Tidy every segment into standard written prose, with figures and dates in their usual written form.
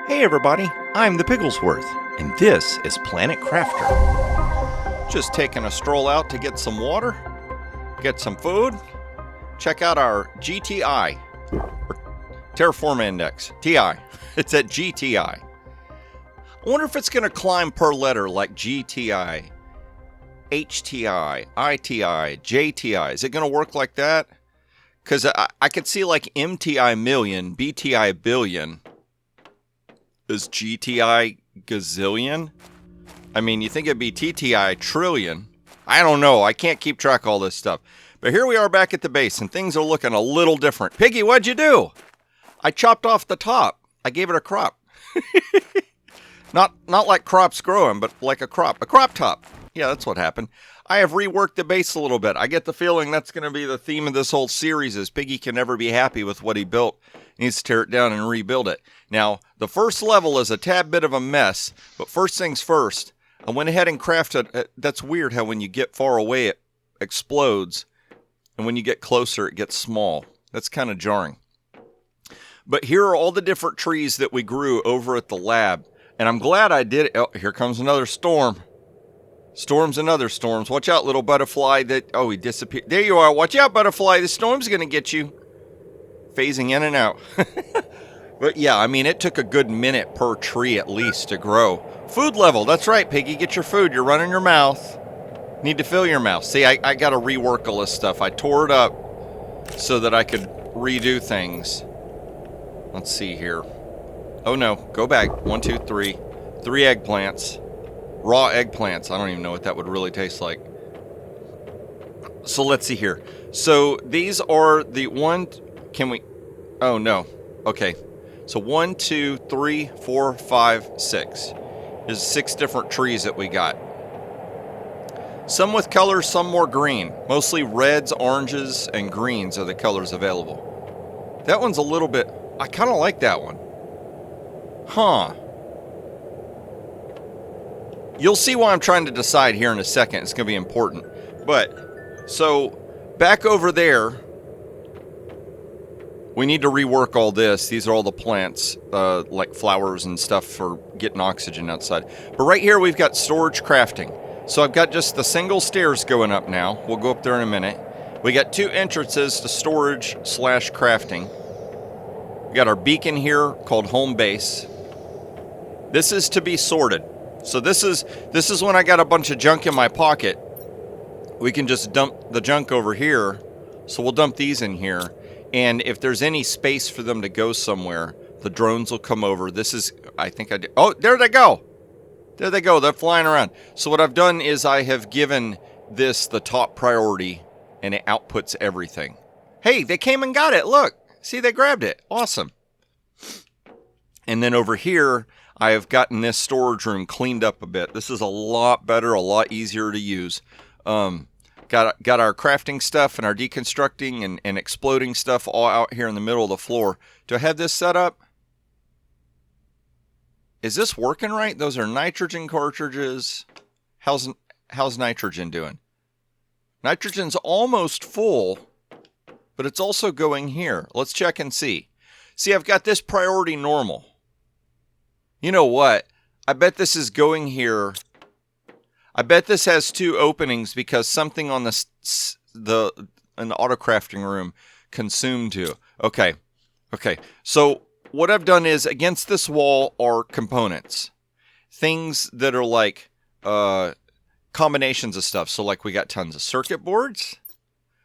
Hey everybody, I'm the Pigglesworth, and this is Planet Crafter. Just taking a stroll out to get some water, get some food, check out our GTI, or Terraform Index, TI. It's at GTI. I wonder if it's going to climb per letter like GTI, HTI, ITI, JTI. Is it going to work like that? Because I could see like MTI million, BTI billion. Is GTI gazillion? I mean, you think it'd be TTI trillion. I don't know. I can't keep track of all this stuff. But here we are back at the base, and things are looking a little different. Piggy, what'd you do? I chopped off the top. I gave it a crop. Not like crops growing, but like a crop top. Yeah, that's what happened. I have reworked the base a little bit. I get the feeling that's going to be the theme of this whole series is Piggy can never be happy with what he built. He needs to tear it down and rebuild it. Now, the first level is a tad bit of a mess, but first things first, I went ahead and crafted. That's weird how when you get far away it explodes, and when you get closer it gets small. That's kind of jarring. But here are all the different trees that we grew over at the lab, and I'm glad I did it. Oh, here comes another storm. Storms and other storms. Watch out, little butterfly. He disappeared. There you are. Watch out, butterfly. The storm's going to get you. Phasing in and out. But yeah, I mean, it took a good minute per tree at least to grow. Food level. That's right, Piggy. Get your food. You're running your mouth. Need to fill your mouth. See, I got to rework all this stuff. I tore it up so that I could redo things. Let's see here. Oh, no. Go back. 1, 2, 3. 3 eggplants. Raw eggplants. I don't even know what that would really taste like. So let's see here. So these are the one. Can we? Oh no. Okay. So 1, 2, 3, 4, 5, 6. There's 6 different trees that we got. Some with colors, some more green. Mostly reds, oranges, and greens are the colors available. That one's a little bit. I kind of like that one. Huh. You'll see why I'm trying to decide here in a second. It's going to be important. But, so, back over there, we need to rework all this. These are all the plants, like flowers and stuff for getting oxygen outside. But right here, we've got storage crafting. So I've got just the single stairs going up now. We'll go up there in a minute. We got 2 entrances to storage / crafting. We got our beacon here called home base. This is to be sorted. So this is when I got a bunch of junk in my pocket. We can just dump the junk over here. So we'll dump these in here. And if there's any space for them to go somewhere, the drones will come over. This is, I think I did. Oh, there they go. There they go. They're flying around. So what I've done is I have given this the top priority, and it outputs everything. Hey, they came and got it. Look. See, they grabbed it. Awesome. And then over here, I have gotten this storage room cleaned up a bit. This is a lot better, a lot easier to use. Got our crafting stuff and our deconstructing and exploding stuff all out here in the middle of the floor. Do I have this set up? Is this working right? Those are nitrogen cartridges. How's nitrogen doing? Nitrogen's almost full, but it's also going here. Let's check and see. See, I've got this priority normal. You know what? I bet this is going here. I bet this has 2 openings because something on in the auto crafting room consumed 2. Okay. So what I've done is against this wall are components, things that are like combinations of stuff. So like we got tons of circuit boards.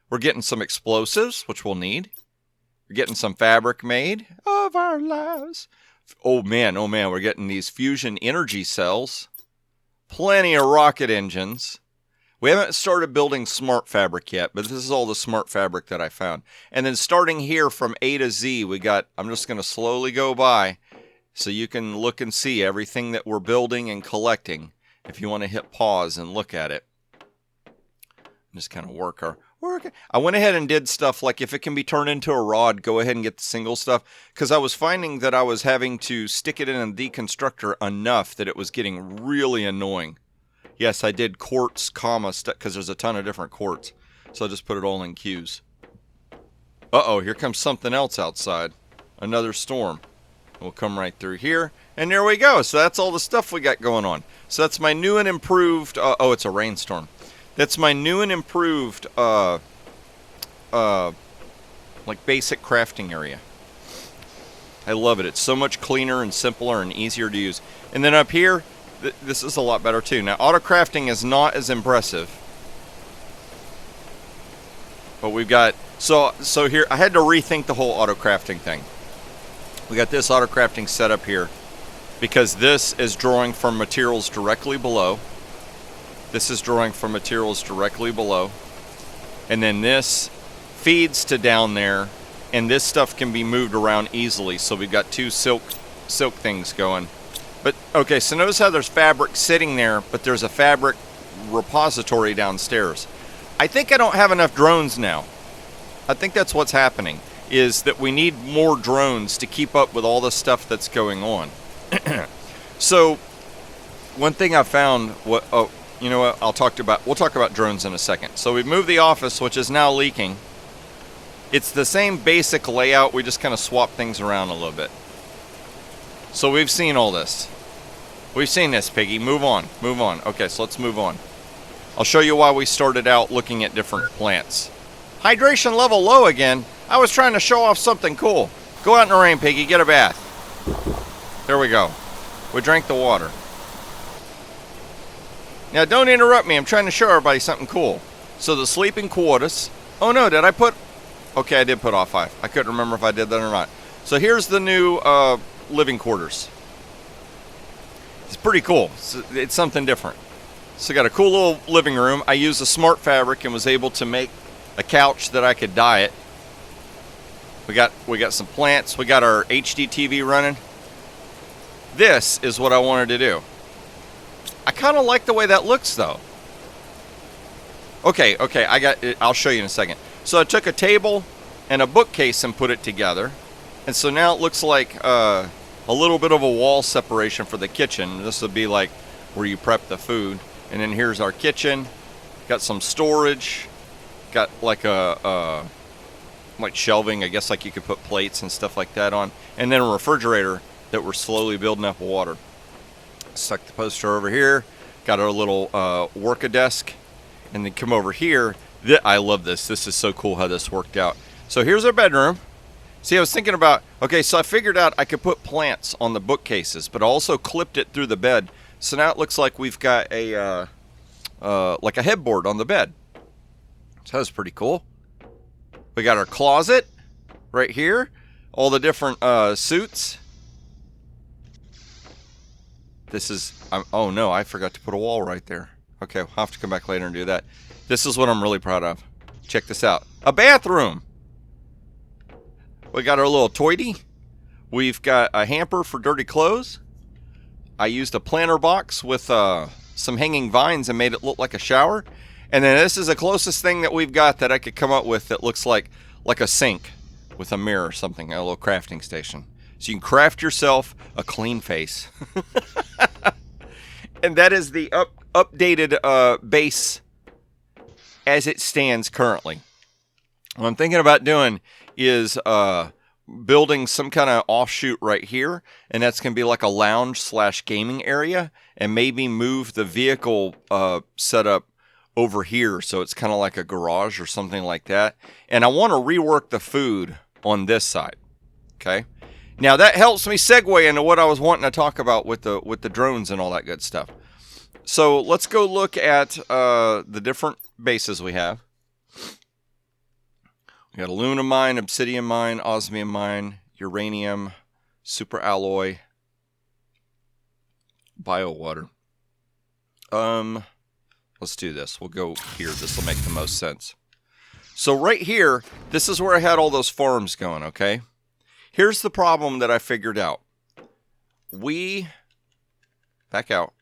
We're getting some explosives, which we'll need. We're getting some fabric made of our lives. Oh man, we're getting these fusion energy cells. Plenty of rocket engines. We haven't started building smart fabric yet, but this is all the smart fabric that I found. And then starting here from A to Z, I'm just going to slowly go by so you can look and see everything that we're building and collecting if you want to hit pause and look at it. Just kind of work. I went ahead and did stuff like if it can be turned into a rod, go ahead and get the single stuff. Because I was finding that I was having to stick it in a deconstructor enough that it was getting really annoying. Yes, I did quartz, because there's a ton of different quartz. So I just put it all in queues. Uh-oh, here comes something else outside. Another storm. We'll come right through here, and there we go. So that's all the stuff we got going on. So that's my new and improved, oh, it's a rainstorm. That's my new and improved, like basic crafting area. I love it. It's so much cleaner and simpler and easier to use. And then up here, this is a lot better too. Now, auto crafting is not as impressive, but we've got, so here, I had to rethink the whole auto crafting thing. We got this auto crafting set up here because this is drawing from materials directly below. This is drawing from materials directly below. And then this feeds to down there, and this stuff can be moved around easily. So we've got two silk things going. But okay, so notice how there's fabric sitting there, but there's a fabric repository downstairs. I think I don't have enough drones now. I think that's what's happening, is that we need more drones to keep up with all the stuff that's going on. So one thing I found, you know what, we'll talk about drones in a second. So we've moved the office, which is now leaking. It's the same basic layout, we just kind of swap things around a little bit. So we've seen all this. We've seen this, Piggy. Move on. Okay, so let's move on. I'll show you why we started out looking at different plants. Hydration level low again. I was trying to show off something cool. Go out in the rain, Piggy. Get a bath. There we go. We drank the water. Now, don't interrupt me. I'm trying to show everybody something cool. So the sleeping quarters. Oh, no. Did I put... Okay, I did put off 5. I couldn't remember if I did that or not. So here's the new living quarters. It's pretty cool. It's something different. So I got a cool little living room. I used a smart fabric and was able to make a couch that I could dye it. We got some plants. We got our HD TV running. This is what I wanted to do. I kind of like the way that looks, though. Okay, I got it. I'll show you in a second. So I took a table and a bookcase and put it together. And so now it looks like a little bit of a wall separation for the kitchen. This would be like where you prep the food. And then here's our kitchen. Got some storage. Got like like shelving, I guess, like you could put plates and stuff like that on. And then a refrigerator that we're slowly building up water. Stuck the poster over here. Got our little work-a-desk. And then come over here. I love this. This is so cool how this worked out. So here's our bedroom. See, I was thinking about, okay, so I figured out I could put plants on the bookcases, but I also clipped it through the bed. So now it looks like we've got a like a headboard on the bed. So that's pretty cool. We got our closet right here. All the different suits. This is, oh no, I forgot to put a wall right there. Okay, I'll have to come back later and do that. This is what I'm really proud of. Check this out. A bathroom. We got our little toity. We've got a hamper for dirty clothes. I used a planter box with some hanging vines and made it look like a shower. And then this is the closest thing that we've got that I could come up with that looks like a sink with a mirror or something, a little crafting station. So you can craft yourself a clean face. And that is the updated base as it stands currently. What I'm thinking about doing is building some kind of offshoot right here, and that's going to be like a lounge / gaming area, and maybe move the vehicle setup over here so it's kind of like a garage or something like that. And I want to rework the food on this side. Okay. Now that helps me segue into what I was wanting to talk about with the drones and all that good stuff. So let's go look at the different bases we have. We got aluminum mine, obsidian mine, osmium mine, uranium, super alloy, biowater. Let's do this. We'll go here. This will make the most sense. So right here, this is where I had all those farms going, okay? Here's the problem that I figured out. Back out.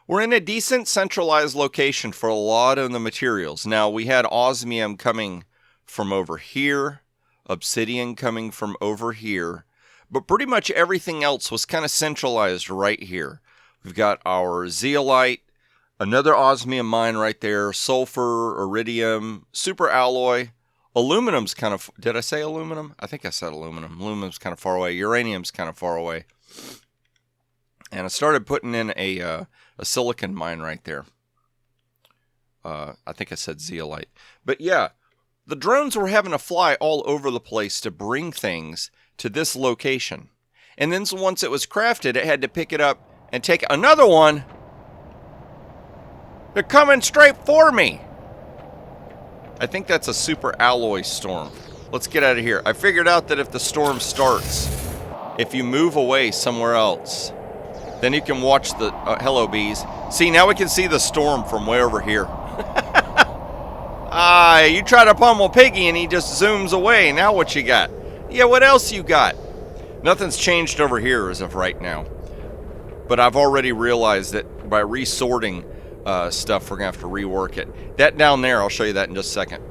We're in a decent centralized location for a lot of the materials. Now, we had osmium coming from over here, obsidian coming from over here, but pretty much everything else was kind of centralized right here. We've got our zeolite, another osmium mine right there, sulfur, iridium, super alloy, Aluminum's kind of... Did I say aluminum? I think I said aluminum. Aluminum's kind of far away. Uranium's kind of far away. And I started putting in a silicon mine right there. I think I said zeolite. But yeah, the drones were having to fly all over the place to bring things to this location. And then once it was crafted, it had to pick it up and take another one. They're coming straight for me. I think that's a super alloy storm. Let's get out of here. I figured out that if the storm starts, if you move away somewhere else, then you can watch the... hello, bees. See, now we can see the storm from way over here. You try to pummel Piggy and he just zooms away. Now what you got? Yeah, what else you got? Nothing's changed over here as of right now. But I've already realized that by resorting stuff, we're going to have to rework it. That down there, I'll show you that in just a second.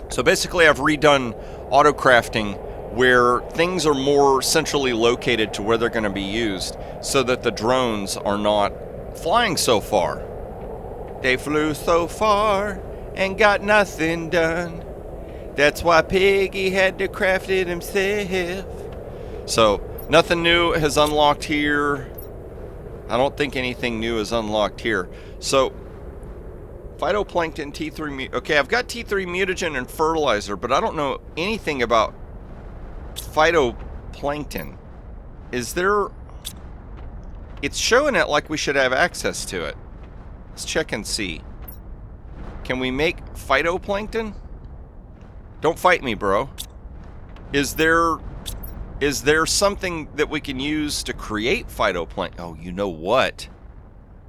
So basically, I've redone auto crafting where things are more centrally located to where they're going to be used so that the drones are not flying so far. They flew so far and got nothing done. That's why Piggy had to craft it himself. So, nothing new has unlocked here. I don't think anything new is unlocked here. So, phytoplankton, T3... Okay, I've got T3 mutagen and fertilizer, but I don't know anything about phytoplankton. Is there... It's showing it like we should have access to it. Let's check and see. Can we make phytoplankton? Don't fight me, bro. Is there something that we can use to create phytoplankton? Oh, you know what?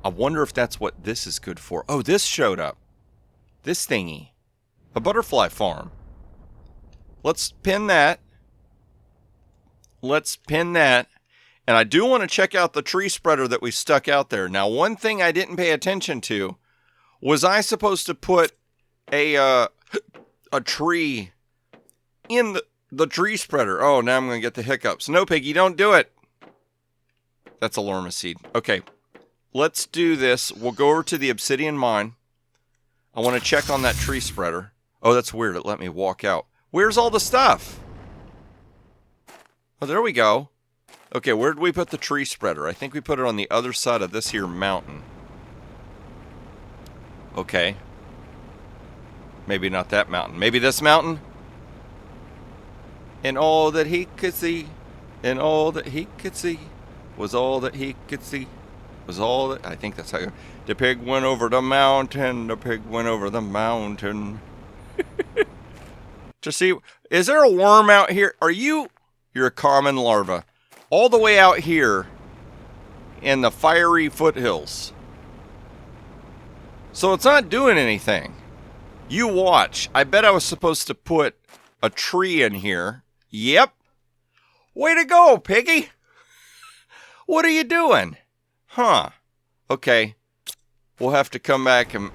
I wonder if that's what this is good for. Oh, this showed up. This thingy. A butterfly farm. Let's pin that. Let's pin that. And I do want to check out the tree spreader that we stuck out there. Now, one thing I didn't pay attention to was I supposed to put a tree in the tree spreader. Oh, now I'm going to get the hiccups. No, Piggy, don't do it. That's a lorma seed. Okay, let's do this. We'll go over to the obsidian mine. I want to check on that tree spreader. Oh, that's weird. It let me walk out. Where's all the stuff? Oh, there we go. Okay, where did we put the tree spreader? I think we put it on the other side of this here mountain. Okay. Maybe not that mountain. Maybe this mountain? And all that he could see, and all that he could see, was all that he could see, was all that... I think that's how... The pig went over the mountain, the pig went over the mountain. To see... Is there a worm out here? Are you... You're a common larva. All the way out here in the fiery foothills. So it's not doing anything. You watch. I bet I was supposed to put a tree in here. Yep. Way to go, Piggy. What are you doing? Huh. Okay. We'll have to come back and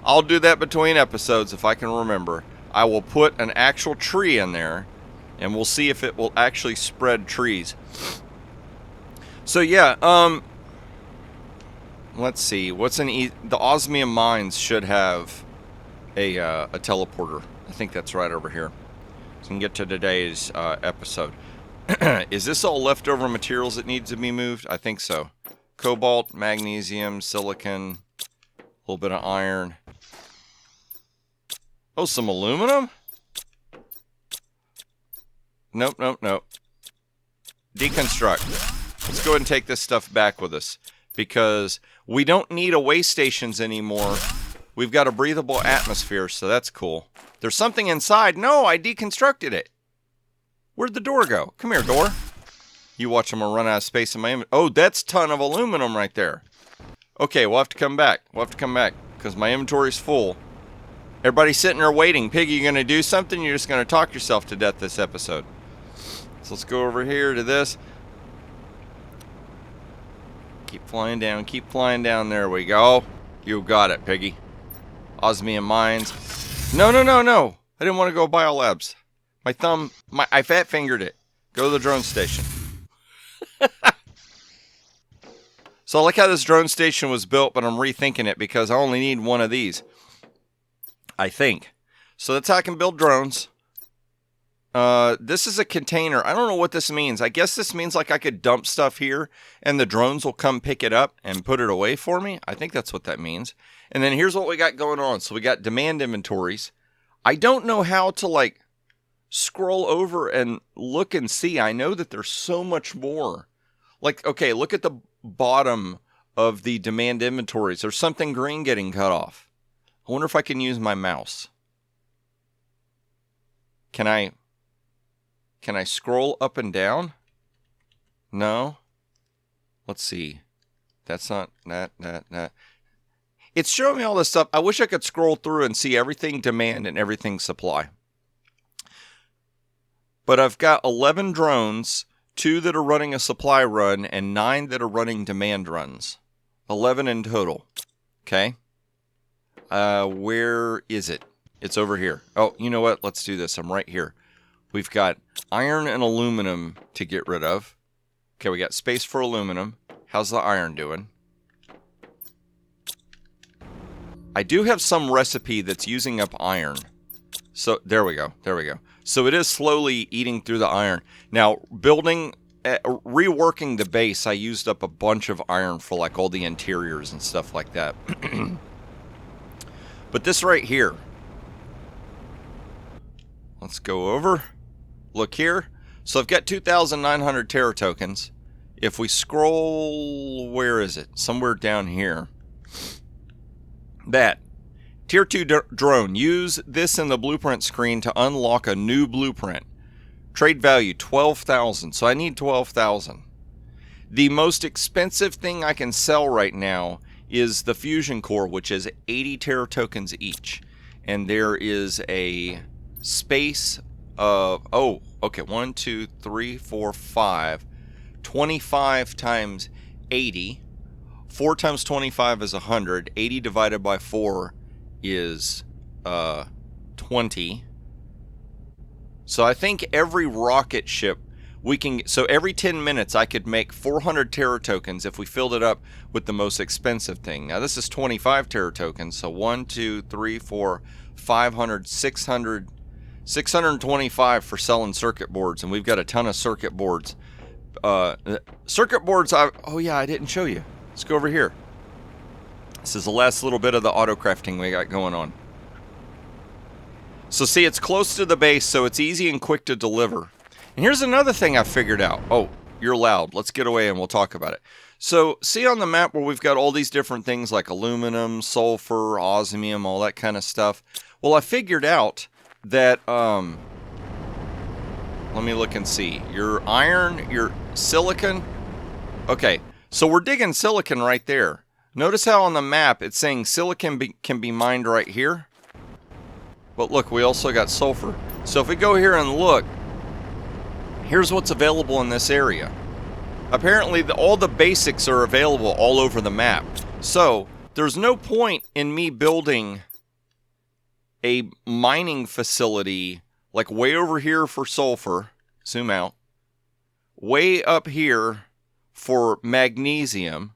I'll do that between episodes if I can remember. I will put an actual tree in there and we'll see if it will actually spread trees. So yeah, let's see. What's the osmium mines should have a teleporter. I think that's right over here. So we can get to today's episode. Is this all leftover materials that needs to be moved? I think so. Cobalt, magnesium, silicon, a little bit of iron. Oh, some aluminum? Nope, nope, nope. Deconstruct. Let's go ahead and take this stuff back with us. Because we don't need away stations anymore. We've got a breathable atmosphere, so that's cool. There's something inside. No, I deconstructed it. Where'd the door go? Come here, door. You watch them run out of space in my inventory. Oh, that's a ton of aluminum right there. Okay, we'll have to come back. We'll have to come back because my inventory's full. Everybody's sitting there waiting. Piggy, you going to do something? You're just going to talk yourself to death this episode. So let's go over here to this. Keep flying down. Keep flying down. There we go. You got it, Piggy. Osmium mines. No, no, no, no. I didn't want to go biolabs. My thumb, I fat fingered it. Go to the drone station. So I like how this drone station was built, but I'm rethinking it because I only need one of these. I think. So that's how I can build drones. This is a container. I don't know what this means. I guess this means like I could dump stuff here and the drones will come pick it up and put it away for me. I think that's what that means. And then here's what we got going on. So we got demand inventories. I don't know how to like scroll over and look and see. I know that there's so much more. Like, okay, look at the bottom of the demand inventories. There's something green getting cut off. I wonder if I can use my mouse. Can I scroll up and down? No. Let's see. That's not that. It's showing me all this stuff. I wish I could scroll through and see everything demand and everything supply. But I've got 11 drones, 2 that are running a supply run, and 9 that are running demand runs. 11 in total. Okay. Where is it? It's over here. Oh, you know what? Let's do this. I'm right here. We've got iron and aluminum to get rid of. Okay, we got space for aluminum. How's the iron doing? I do have some recipe that's using up iron. So, there we go. There we go. So, it is slowly eating through the iron. Now, reworking the base, I used up a bunch of iron for like all the interiors and stuff like that. But this right here. Let's go over. Look here. So I've got 2,900 Terra tokens. If we scroll, where is it? Somewhere down here. That. Tier 2 drone. Use this in the blueprint screen to unlock a new blueprint. Trade value 12,000. So I need 12,000. The most expensive thing I can sell right now is the fusion core, which is 80 Terra tokens each. And there is a space of, oh, okay, 1, 2, 3, 4, 5. 25 times 80. 4 times 25 is 100. 80 divided by 4 is 20. So I think every rocket ship we can, so every 10 minutes I could make 400 Terra tokens if we filled it up with the most expensive thing. Now this is 25 Terra tokens, so 1, 2, 3, 4, 500, 600, 625 for selling circuit boards, and we've got a ton of circuit boards. Circuit boards, oh yeah, I didn't show you. Let's go over here. This is the last little bit of the auto crafting we got going on. So see, it's close to the base, so it's easy and quick to deliver. And here's another thing I figured out. Oh, you're loud. Let's get away and we'll talk about it. So see on the map where we've got all these different things like aluminum, sulfur, osmium, all that kind of stuff. Well, I figured out that, let me look and see. Your iron, your silicon. Okay, so we're digging silicon right there. Notice how on the map it's saying silicon can be mined right here. But look, we also got sulfur. So if we go here and look, here's what's available in this area. Apparently, all the basics are available all over the map. So there's no point in me building a mining facility like way over here for sulfur. Zoom out. Way up here for magnesium.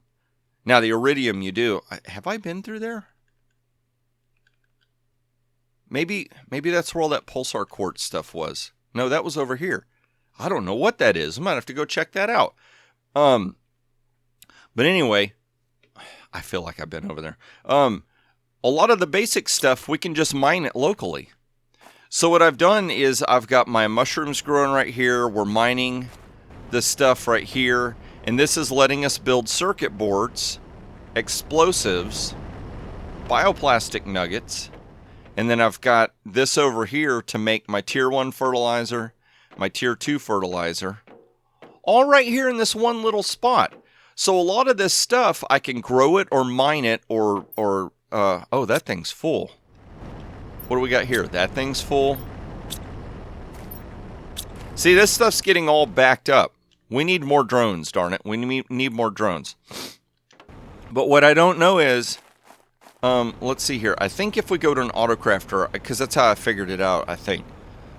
Now the iridium you do. Have I been through there? Maybe that's where all that pulsar quartz stuff was. No, that was over here. I don't know what that is. I might have to go check that out. But anyway, I feel like I've been over there. A lot of the basic stuff, we can just mine it locally. So what I've done is I've got my mushrooms growing right here. We're mining this stuff right here. And this is letting us build circuit boards, explosives, bioplastic nuggets. And then I've got this over here to make my tier 1 fertilizer, my tier 2 fertilizer. All right here in this one little spot. So a lot of this stuff, I can grow it or mine it or oh, that thing's full. What do we got here? That thing's full. See, this stuff's getting all backed up. We need more drones, darn it. We need more drones. But what I don't know is, let's see here. I think if we go to an autocrafter, because that's how I figured it out, I think.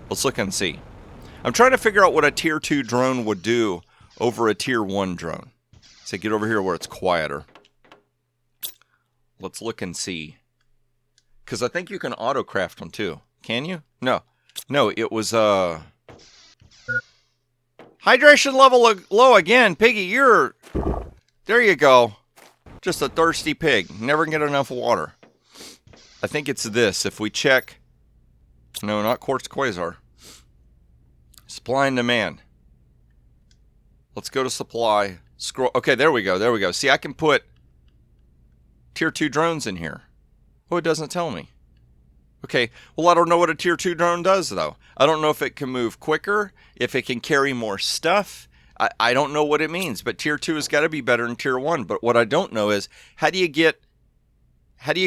Let's look and see. I'm trying to figure out what a tier 2 drone would do over a tier 1 drone. So get over here where it's quieter. Let's look and see. Because I think you can autocraft them too. Can you? No. No, it was, Hydration level low again. Piggy, there you go. Just a thirsty pig. Never get enough water. I think it's this. If we check... No, not quartz quasar. Supply and demand. Let's go to supply. Scroll. Okay, there we go. There we go. See, I can put tier 2 drones in here. Oh, it doesn't tell me. Okay, well, I don't know what a tier 2 drone does, though. I don't know if it can move quicker, if it can carry more stuff. I don't know what it means, but tier 2 has got to be better than tier 1. But what I don't know is, how do you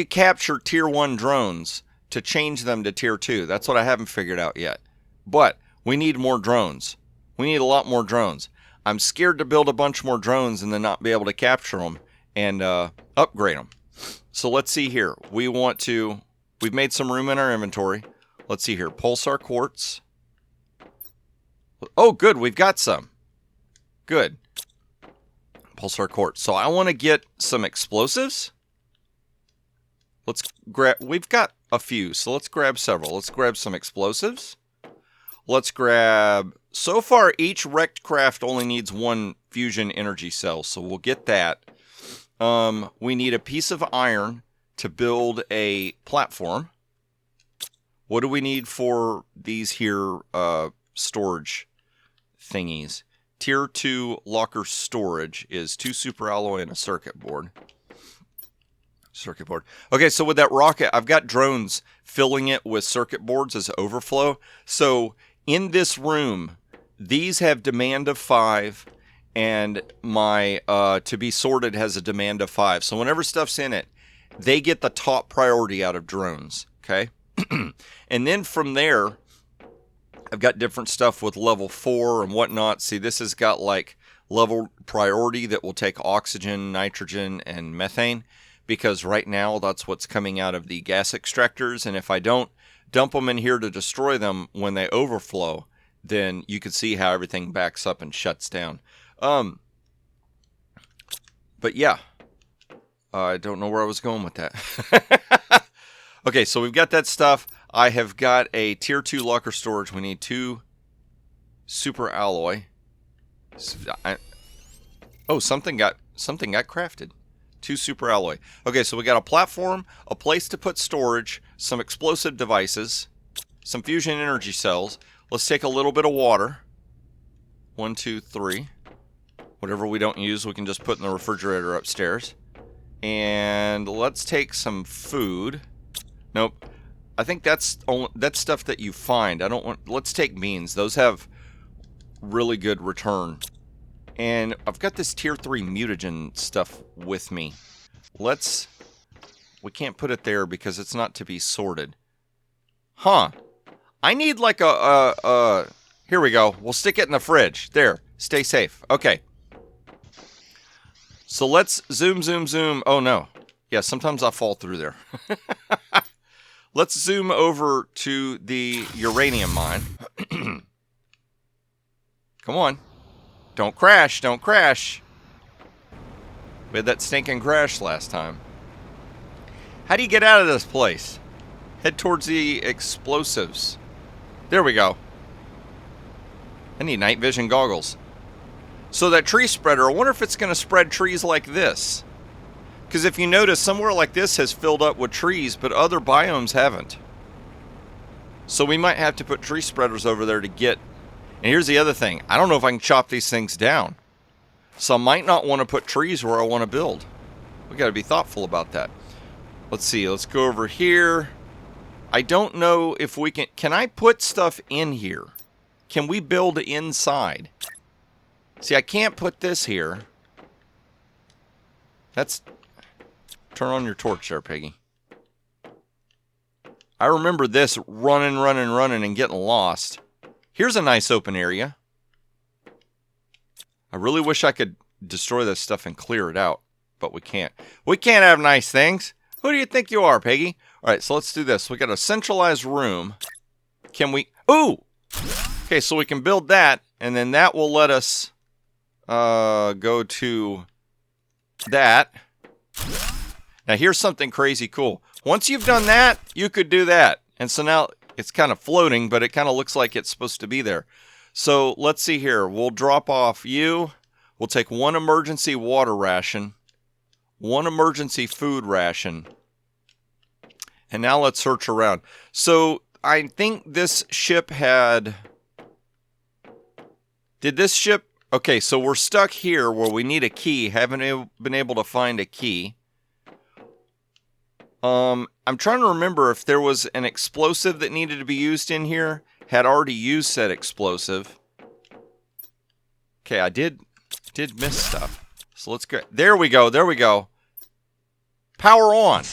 capture tier 1 drones to change them to tier 2? That's what I haven't figured out yet. But we need more drones. We need a lot more drones. I'm scared to build a bunch more drones and then not be able to capture them and upgrade them. So let's see here. We've made some room in our inventory. Let's see here. Pulsar quartz. Oh, good. We've got some. Good. Pulsar quartz. So I want to get some explosives. Let's grab... We've got a few, so let's grab several. Let's grab some explosives. Let's grab... So far, each wrecked craft only needs 1 fusion energy cell, so we'll get that. We need a piece of iron to build a platform. What do we need for these here storage thingies? Tier 2 locker storage is 2 super alloy and a circuit board. Okay, so with that rocket, I've got drones filling it with circuit boards as overflow. So in this room, these have demand of 5, and my to be sorted has a demand of 5. So whenever stuff's in it, they get the top priority out of drones, okay? And then from there, I've got different stuff with level 4 and whatnot. See, this has got like level priority that will take oxygen, nitrogen, and methane, because right now that's what's coming out of the gas extractors. And if I don't dump them in here to destroy them when they overflow, then you can see how everything backs up and shuts down. But yeah, I don't know where I was going with that. Okay, so we've got that stuff. I have got a tier 2 locker storage. We need 2 super alloy. Something got crafted. 2 super alloy. Okay, so we got a platform, a place to put storage, some explosive devices, some fusion energy cells. Let's take a little bit of water. 1, 2, 3. Whatever we don't use, we can just put in the refrigerator upstairs. And let's take some food. Nope. I think that's stuff that you find. I don't want... Let's take beans. Those have really good return. And I've got this tier 3 mutagen stuff with me. We can't put it there because it's not to be sorted. Huh. I need like here we go. We'll stick it in the fridge. There. Stay safe. Okay. So let's zoom. Oh no. Yeah, sometimes I fall through there. Let's zoom over to the uranium mine. Come on. Don't crash. Don't crash. We had that stinking crash last time. How do you get out of this place? Head towards the explosives. There we go. I need night vision goggles. So that tree spreader, I wonder if it's going to spread trees like this. Because if you notice, somewhere like this has filled up with trees, but other biomes haven't. So we might have to put tree spreaders over there to get... And here's the other thing. I don't know if I can chop these things down. So I might not want to put trees where I want to build. We got to be thoughtful about that. Let's see. Let's go over here. I don't know if we can... Can I put stuff in here? Can we build inside? See, I can't put this here. That's... Turn on your torch there, Piggy. I remember this running and getting lost. Here's a nice open area. I really wish I could destroy this stuff and clear it out, but we can't. We can't have nice things. Who do you think you are, Piggy? All right, so let's do this. We got a centralized room. Can we... Ooh! Okay, so we can build that, and then that will let us go to that. Now, here's something crazy cool. Once you've done that, you could do that. And so now it's kind of floating, but it kind of looks like it's supposed to be there. So let's see here. We'll drop off you. We'll take one emergency water ration, one emergency food ration. And now let's search around. So I think this ship had... Did this ship... Okay, so we're stuck here where we need a key. Haven't been able to find a key. I'm trying to remember if there was an explosive that needed to be used in here. Had already used said explosive. Okay, I did miss stuff. So let's go. There we go. There we go. Power on.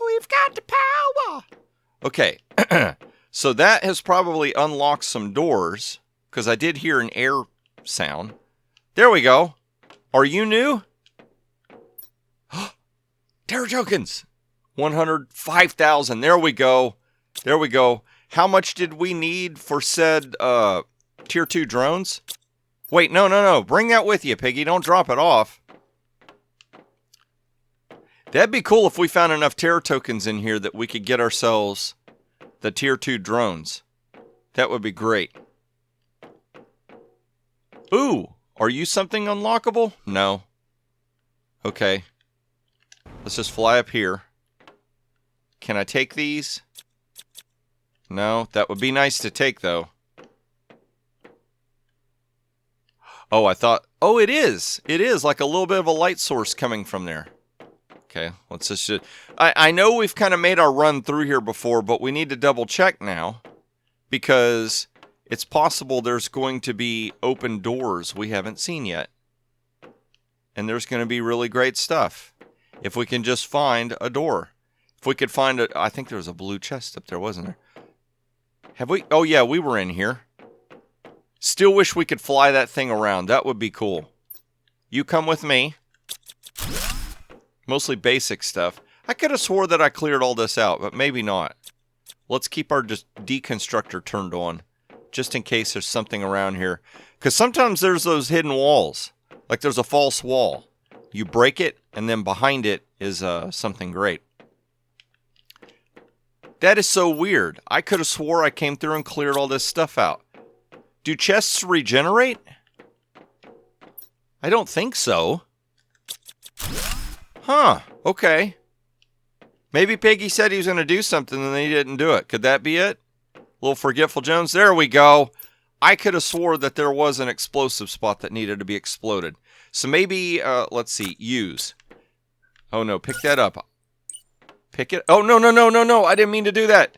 We've got the power. Okay. So that has probably unlocked some doors, because I did hear an air sound. There we go. Are you new? Terror tokens. 105,000. There we go. There we go. How much did we need for said tier 2 drones? Wait, no. Bring that with you, Piggy. Don't drop it off. That'd be cool if we found enough terror tokens in here that we could get ourselves the tier 2 drones. That would be great. Ooh, are you something unlockable? No. Okay. Let's just fly up here. Can I take these? No, that would be nice to take, though. Oh, I thought... Oh, it is! It is, like a little bit of a light source coming from there. Okay, let's just... I know we've kind of made our run through here before, but we need to double check now. Because it's possible there's going to be open doors we haven't seen yet. And there's going to be really great stuff. If we can just find a door. If we could find a... I think there was a blue chest up there, wasn't there? Have we? Oh, yeah, we were in here. Still wish we could fly that thing around. That would be cool. You come with me. Mostly basic stuff. I could have swore that I cleared all this out, but maybe not. Let's keep our deconstructor turned on. Just in case there's something around here. Because sometimes there's those hidden walls. Like there's a false wall. You break it, and then behind it is something great. That is so weird. I could have swore I came through and cleared all this stuff out. Do chests regenerate? I don't think so. Huh. Okay. Maybe Piggy said he was going to do something and then he didn't do it. Could that be it? Little Forgetful Jones. There we go. I could have swore that there was an explosive spot that needed to be exploded. So maybe, let's see, use. Oh no, pick that up. Pick it. Oh, no. I didn't mean to do that.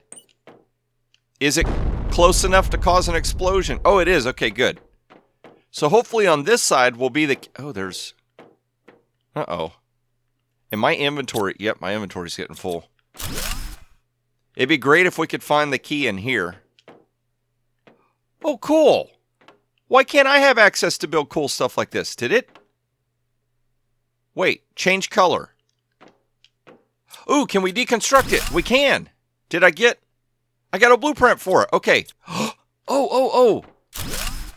Is it close enough to cause an explosion? Oh, it is. Okay, good. So hopefully on this side will be the... Oh, there's... Uh-oh. And my inventory... Yep, my inventory's getting full. It'd be great if we could find the key in here. Oh, cool. Why can't I have access to build cool stuff like this? Did it? Wait, change color. Ooh, can we deconstruct it? We can. Did I get... I got a blueprint for it. Okay. Oh,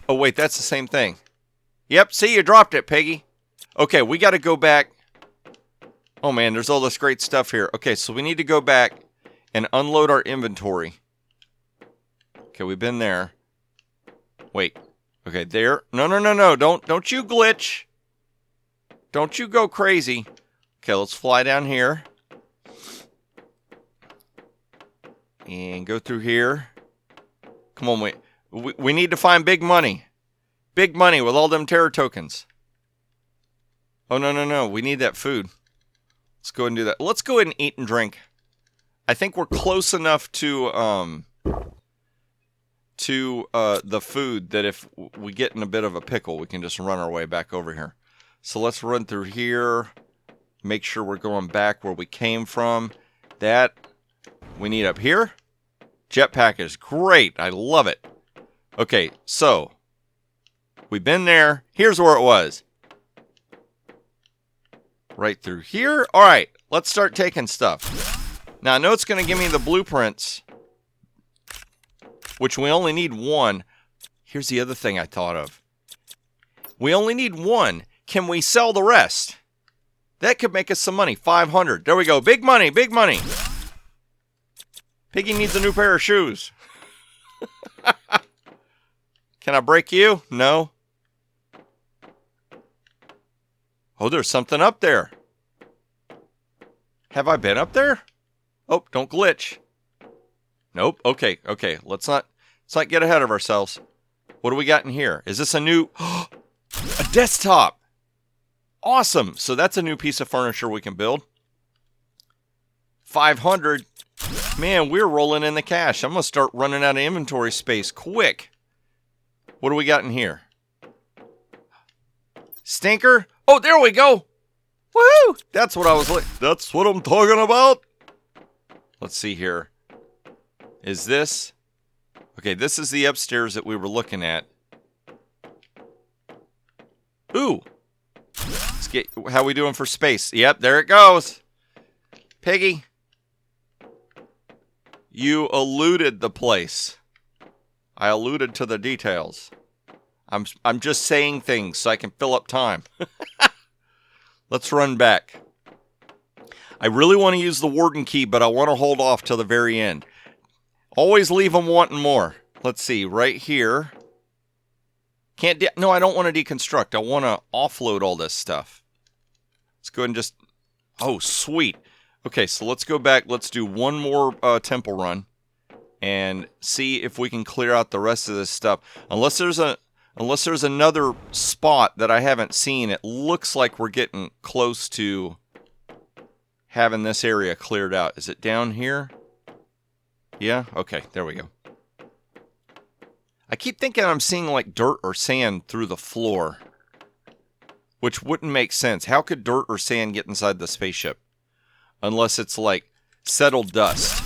wait, that's the same thing. Yep, see, you dropped it, Peggy. Okay, we got to go back. Oh, man, there's all this great stuff here. Okay, so we need to go back and unload our inventory. Okay, we've been there. Wait. Okay, there. No. Don't you glitch. Don't you go crazy. Okay, let's fly down here. And go through here. Come on, we need to find big money. Big money with all them terror tokens. Oh, no. We need that food. Let's go ahead and do that. Let's go ahead and eat and drink. I think we're close enough to the food that if we get in a bit of a pickle, we can just run our way back over here. So let's run through here. Make sure we're going back where we came from. That we need up here. Jetpack is great. I love it. Okay, so we've been there. Here's where it was. Right through here. All right, let's start taking stuff. Now, I know it's going to give me the blueprints, which we only need one. Here's the other thing I thought of. We only need one. Can we sell the rest? That could make us some money. 500. There we go. Big money. Big money. Piggy needs a new pair of shoes. Can I break you? No. Oh, there's something up there. Have I been up there? Oh, don't glitch. Nope. Okay. Let's not get ahead of ourselves. What do we got in here? Is this a new... a desktop! Awesome! So that's a new piece of furniture we can build. 500. Man, we're rolling in the cash. I'm going to start running out of inventory space quick. What do we got in here? Stinker? Oh, there we go! Woohoo! That's what I was like. That's what I'm talking about. Let's see here. Is this... Okay, this is the upstairs that we were looking at. Ooh! Let's get... How we doing for space? Yep, there it goes. Piggy. You eluded the place. I alluded to the details. I'm just saying things so I can fill up time. Let's run back. I really want to use the warden key, but I want to hold off till the very end. Always leave them wanting more. Let's see, right here. No, I don't want to deconstruct. I want to offload all this stuff. Let's go ahead and just... Oh, sweet. Okay, so let's go back. Let's do one more temple run and see if we can clear out the rest of this stuff. Unless there's another spot that I haven't seen, it looks like we're getting close to having this area cleared out. Is it down here? Yeah? Okay, there we go. I keep thinking I'm seeing like dirt or sand through the floor, which wouldn't make sense. How could dirt or sand get inside the spaceship? Unless it's like settled dust.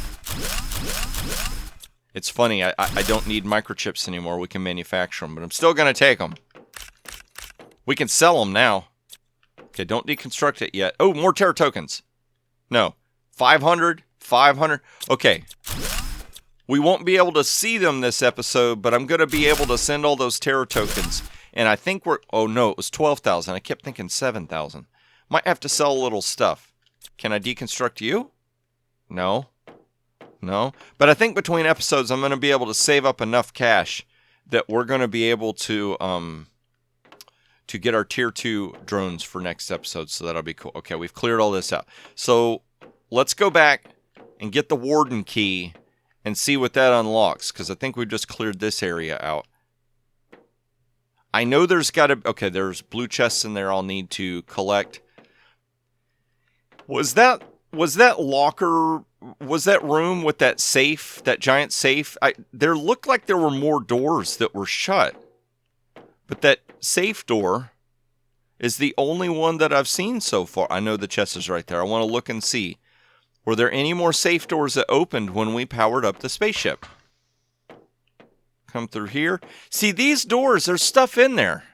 It's funny, I don't need microchips anymore. We can manufacture them, but I'm still going to take them. We can sell them now. Okay, don't deconstruct it yet. Oh, more Terra tokens. No. 500, 500. Okay. We won't be able to see them this episode, but I'm going to be able to send all those Terra tokens. And I think we're... Oh, no, it was 12,000. I kept thinking 7,000. Might have to sell a little stuff. Can I deconstruct you? No. No. But I think between episodes, I'm going to be able to save up enough cash that we're going to be able to get our Tier 2 drones for next episode. So that'll be cool. Okay, we've cleared all this out. So let's go back and get the warden key and see what that unlocks. Because I think we've just cleared this area out. I know there's got to... Okay, there's blue chests in there I'll need to collect. Was that locker... Was that room with that safe, that giant safe? There looked like there were more doors that were shut. But that safe door is the only one that I've seen so far. I know the chest is right there. I want to look and see. Were there any more safe doors that opened when we powered up the spaceship? Come through here. See, these doors, there's stuff in there.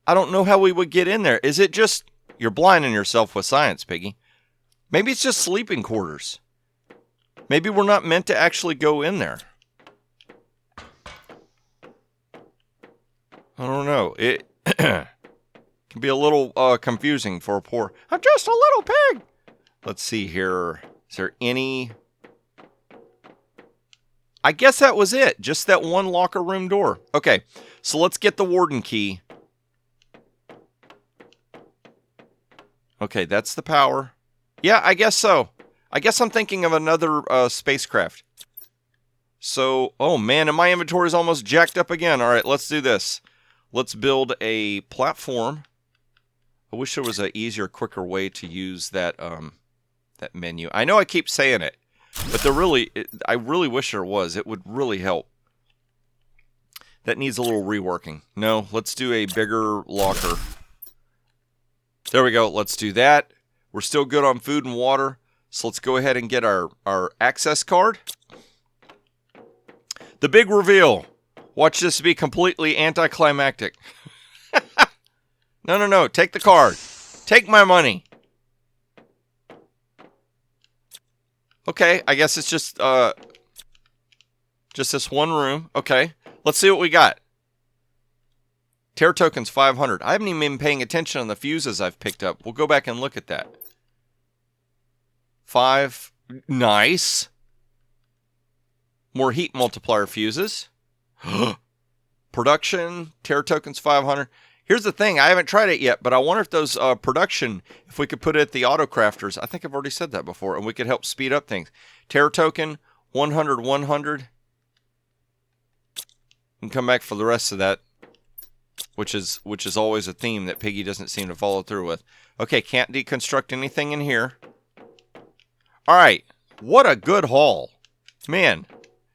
I don't know how we would get in there. Is it just... You're blinding yourself with science, Piggy. Maybe it's just sleeping quarters. Maybe we're not meant to actually go in there. I don't know. It can be a little confusing for a poor... I'm just a little pig! Let's see here. Is there any... I guess that was it. Just that one locker room door. Okay, so let's get the warden key. Okay, that's the power. Yeah, I guess so. I guess I'm thinking of another spacecraft. So, oh man, and my inventory is almost jacked up again. All right, let's do this. Let's build a platform. I wish there was an easier, quicker way to use that that menu. I know I keep saying it, but I really wish there was. It would really help. That needs a little reworking. No, let's do a bigger locker. There we go. Let's do that. We're still good on food and water, so let's go ahead and get our access card. The big reveal. Watch this be completely anticlimactic. No. Take the card. Take my money. Okay, I guess it's just this one room. Okay, let's see what we got. Terra tokens 500. I haven't even been paying attention on the fuses I've picked up. We'll go back and look at that. 5. Nice. More heat multiplier fuses. Production, Terra tokens 500. Here's the thing, I haven't tried it yet, but I wonder if those production, if we could put it at the auto crafters. I think I've already said that before, and we could help speed up things. Terra token, 100, 100. And come back for the rest of that, which is always a theme that Piggy doesn't seem to follow through with. Okay, can't deconstruct anything in here. All right, what a good haul. Man,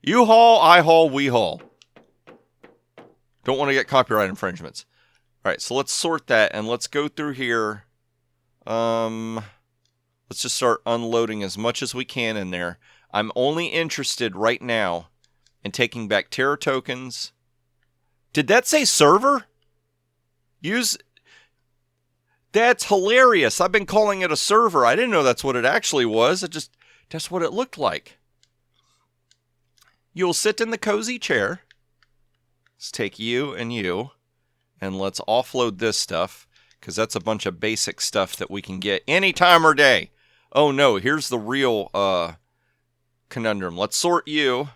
you haul, I haul, we haul. Don't want to get copyright infringements. All right, so let's sort that, and let's go through here. Let's just start unloading as much as we can in there. I'm only interested right now in taking back Terra tokens. Did that say server? That's hilarious. I've been calling it a server. I didn't know that's what it actually was. That's what it looked like. You'll sit in the cozy chair. Let's take you, and let's offload this stuff, because that's a bunch of basic stuff that we can get any time or day. Oh no, here's the real conundrum. Let's sort you.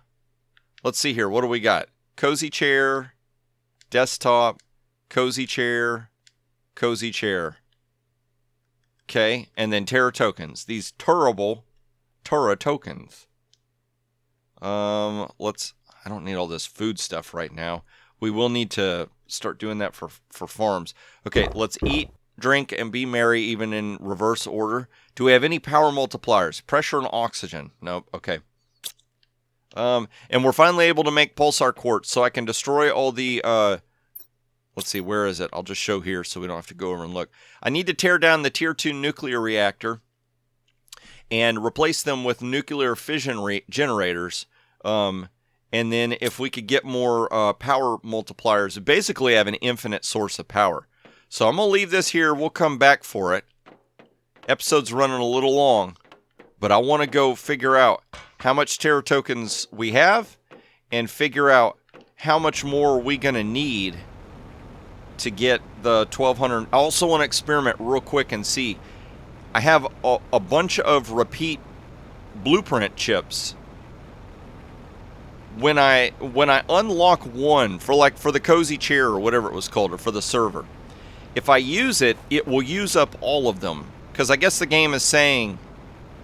Let's see here. What do we got? Cozy chair, desktop, cozy chair, cozy chair. Okay, and then Terra tokens. These terrible Terra tokens. I don't need all this food stuff right now. We will need to start doing that for farms. Okay, let's eat, drink, and be merry, even in reverse order. Do we have any power multipliers? Pressure and oxygen. Nope. Okay. And we're finally able to make pulsar quartz, so I can destroy all the, let's see, where is it? I'll just show here so we don't have to go over and look. I need to tear down the Tier 2 nuclear reactor and replace them with nuclear fission generators. And then if we could get more power multipliers, basically have an infinite source of power. So I'm going to leave this here. We'll come back for it. Episode's running a little long, but I want to go figure out how much Terra tokens we have and figure out how much more are we going to need to get the 1200. I also want to experiment real quick and see. I have a bunch of repeat blueprint chips. When I unlock one for the cozy chair or whatever it was called, or for the server, if I use it, it will use up all of them. Because I guess the game is saying,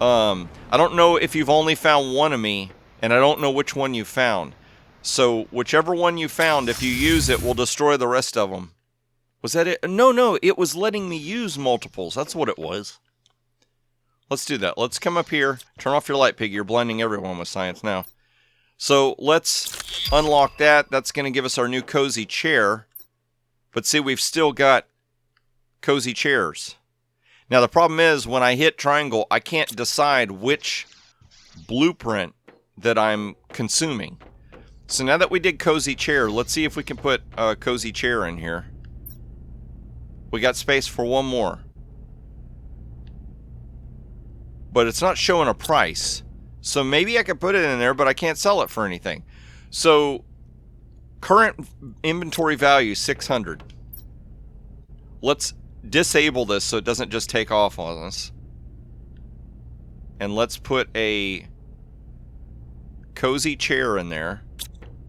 I don't know if you've only found one of me, and I don't know which one you found. So whichever one you found, if you use it, will destroy the rest of them. Was that it? No, it was letting me use multiples. That's what it was. Let's do that. Let's come up here. Turn off your light, Piggy. You're blinding everyone with science now. So let's unlock that. That's going to give us our new cozy chair. But see, we've still got cozy chairs. Now the problem is, when I hit triangle, I can't decide which blueprint that I'm consuming. So now that we did cozy chair, let's see if we can put a cozy chair in here. We got space for one more. But it's not showing a price. So maybe I could put it in there, but I can't sell it for anything. So current inventory value 600. Let's disable this so it doesn't just take off on us. And let's put a cozy chair in there.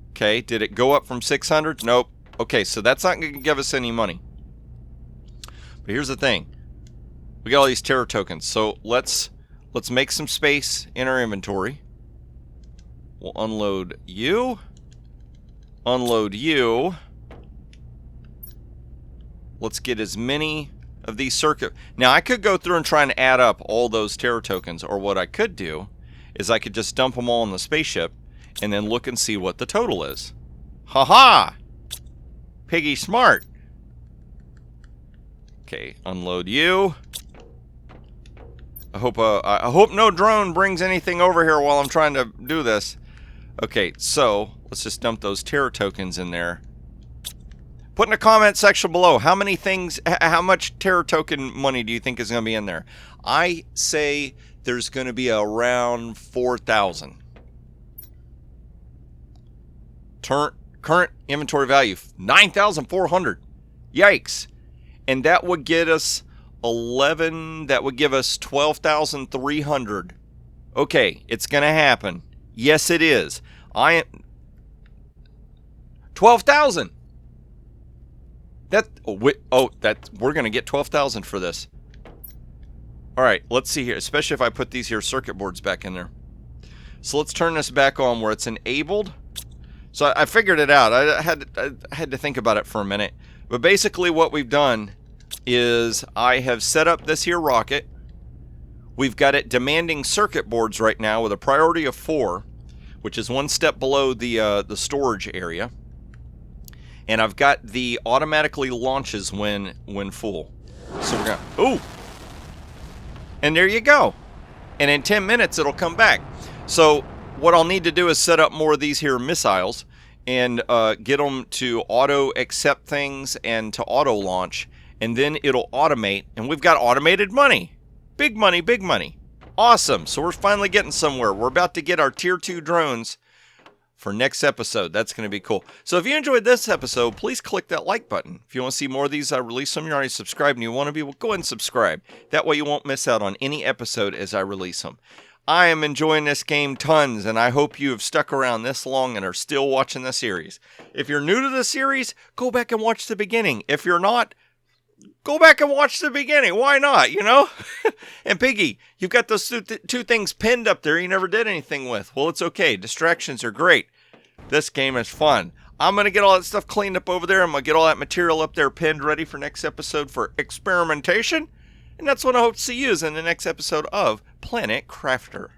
Okay, did it go up from 600? Nope. Okay, so that's not going to give us any money. But here's the thing. We got all these Terra tokens. So let's make some space in our inventory. We'll unload you. Unload you. Let's get as many of these circuit. Now I could go through and try and add up all those Terra tokens, or what I could do is I could just dump them all in the spaceship and then look and see what the total is. Haha! Piggy smart. Okay, unload you. I hope no drone brings anything over here while I'm trying to do this. Okay, so let's just dump those Terra tokens in there. Put in the comment section below how much Terra token money do you think is going to be in there? I say there's going to be around 4,000. Current inventory value 9,400. Yikes! And that would get us 11. That would give us 12,300. Okay, it's going to happen. Yes, it is. 12,000. we're gonna get 12,000 for this. All right, let's see here. Especially if I put these here circuit boards back in there. So let's turn this back on where it's enabled. So I figured it out. I had to think about it for a minute. But basically what we've done is I have set up this here rocket. We've got it demanding circuit boards right now with a priority of 4, which is one step below the storage area. And I've got the automatically launches when full. So we're gonna, ooh! And there you go. And in 10 minutes it'll come back. So what I'll need to do is set up more of these here missiles and get them to auto accept things and to auto launch, and then it'll automate, and we've got automated money. Big money, big money. Awesome. So we're finally getting somewhere. We're about to get our tier 2 drones for next episode. That's going to be cool. So if you enjoyed this episode, please click that like button. If you want to see more of these, I release some. You're already subscribed and you want to be, well, go ahead and subscribe. That way you won't miss out on any episode as I release them. I am enjoying this game tons, and I hope you have stuck around this long and are still watching the series. If you're new to the series, go back and watch the beginning. If you're not, go back and watch the beginning. Why not, you know? And Piggy, you've got those two things pinned up there you never did anything with. Well, it's okay. Distractions are great. This game is fun. I'm going to get all that stuff cleaned up over there. I'm going to get all that material up there pinned ready for next episode for experimentation. And that's what I hope to see you in the next episode of Planet Crafter.